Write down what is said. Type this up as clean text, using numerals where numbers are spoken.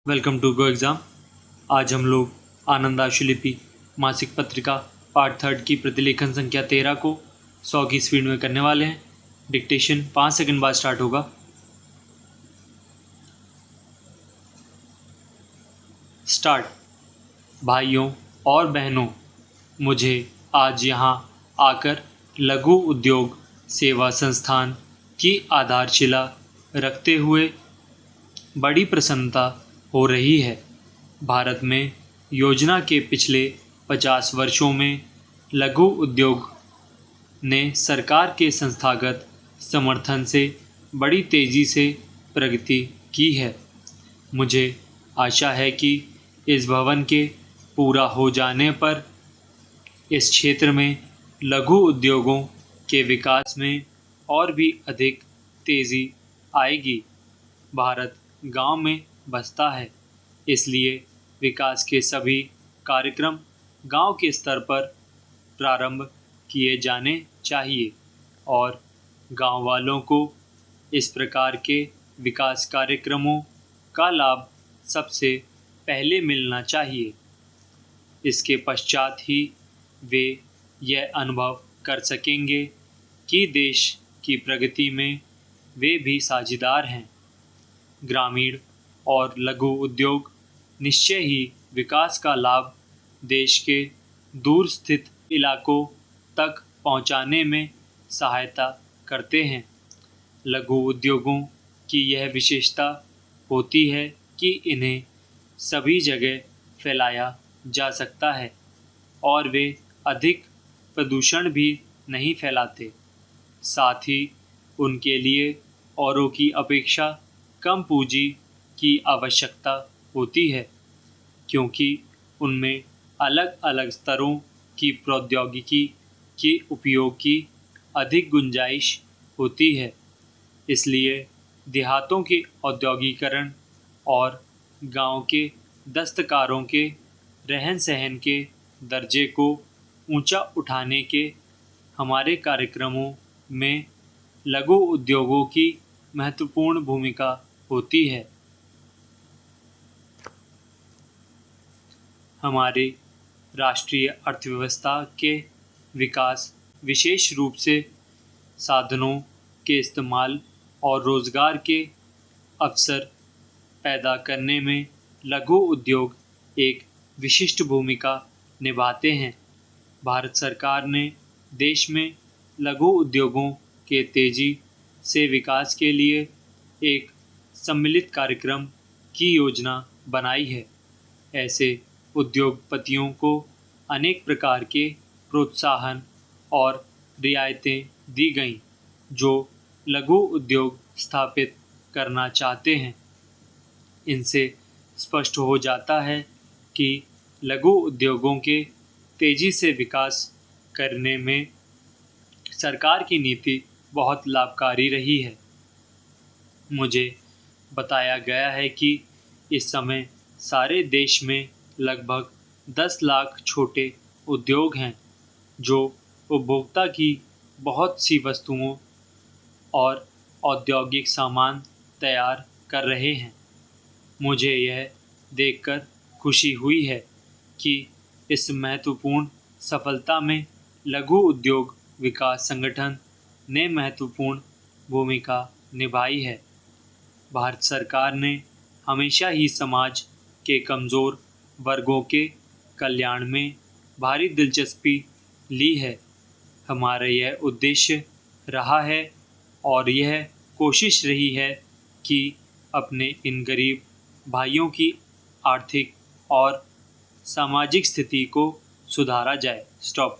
Welcome to go exam. आज हम लोग आनंद आशुलिपि मासिक पत्रिका पार्ट 3 की प्रतिलेखन संख्या 13 को 100 की स्पीड में करने वाले हैं। डिक्टेशन 5 सेकंड बाद स्टार्ट होगा। स्टार्ट। भाइयों और बहनों, मुझे आज यहाँ आकर लघु उद्योग सेवा संस्थान की आधारशिला रखते हुए बड़ी प्रसन्नता हो रही है। भारत में योजना के पिछले 50 वर्षों में लघु उद्योग ने सरकार के संस्थागत समर्थन से बड़ी तेज़ी से प्रगति की है। मुझे आशा है कि इस भवन के पूरा हो जाने पर इस क्षेत्र में लघु उद्योगों के विकास में और भी अधिक तेज़ी आएगी। भारत गांव में बसता है, इसलिए विकास के सभी कार्यक्रम गांव के स्तर पर प्रारंभ किए जाने चाहिए और गांव वालों को इस प्रकार के विकास कार्यक्रमों का लाभ सबसे पहले मिलना चाहिए। इसके पश्चात ही वे यह अनुभव कर सकेंगे कि देश की प्रगति में वे भी साझेदार हैं। ग्रामीण और लघु उद्योग निश्चय ही विकास का लाभ देश के दूर स्थित इलाकों तक पहुंचाने में सहायता करते हैं। लघु उद्योगों की यह विशेषता होती है कि इन्हें सभी जगह फैलाया जा सकता है और वे अधिक प्रदूषण भी नहीं फैलाते। साथ ही उनके लिए औरों की अपेक्षा कम पूंजी की आवश्यकता होती है, क्योंकि उनमें अलग अलग स्तरों की प्रौद्योगिकी के उपयोग की अधिक गुंजाइश होती है। इसलिए देहातों के औद्योगिकरण और गांव के दस्तकारों के रहन सहन के दर्जे को ऊंचा उठाने के हमारे कार्यक्रमों में लघु उद्योगों की महत्वपूर्ण भूमिका होती है। हमारे राष्ट्रीय अर्थव्यवस्था के विकास विशेष रूप से साधनों के इस्तेमाल और रोज़गार के अवसर पैदा करने में लघु उद्योग एक विशिष्ट भूमिका निभाते हैं। भारत सरकार ने देश में लघु उद्योगों के तेज़ी से विकास के लिए एक सम्मिलित कार्यक्रम की योजना बनाई है। ऐसे उद्योगपतियों को अनेक प्रकार के प्रोत्साहन और रियायतें दी गईं जो लघु उद्योग स्थापित करना चाहते हैं। इनसे स्पष्ट हो जाता है कि लघु उद्योगों के तेज़ी से विकास करने में सरकार की नीति बहुत लाभकारी रही है। मुझे बताया गया है कि इस समय सारे देश में लगभग 10 लाख छोटे उद्योग हैं जो उपभोक्ता की बहुत सी वस्तुओं और औद्योगिक सामान तैयार कर रहे हैं। मुझे यह देखकर खुशी हुई है कि इस महत्वपूर्ण सफलता में लघु उद्योग विकास संगठन ने महत्वपूर्ण भूमिका निभाई है। भारत सरकार ने हमेशा ही समाज के कमज़ोर वर्गों के कल्याण में भारी दिलचस्पी ली है। हमारा यह उद्देश्य रहा है और यह कोशिश रही है कि अपने इन गरीब भाइयों की आर्थिक और सामाजिक स्थिति को सुधारा जाए। स्टॉप।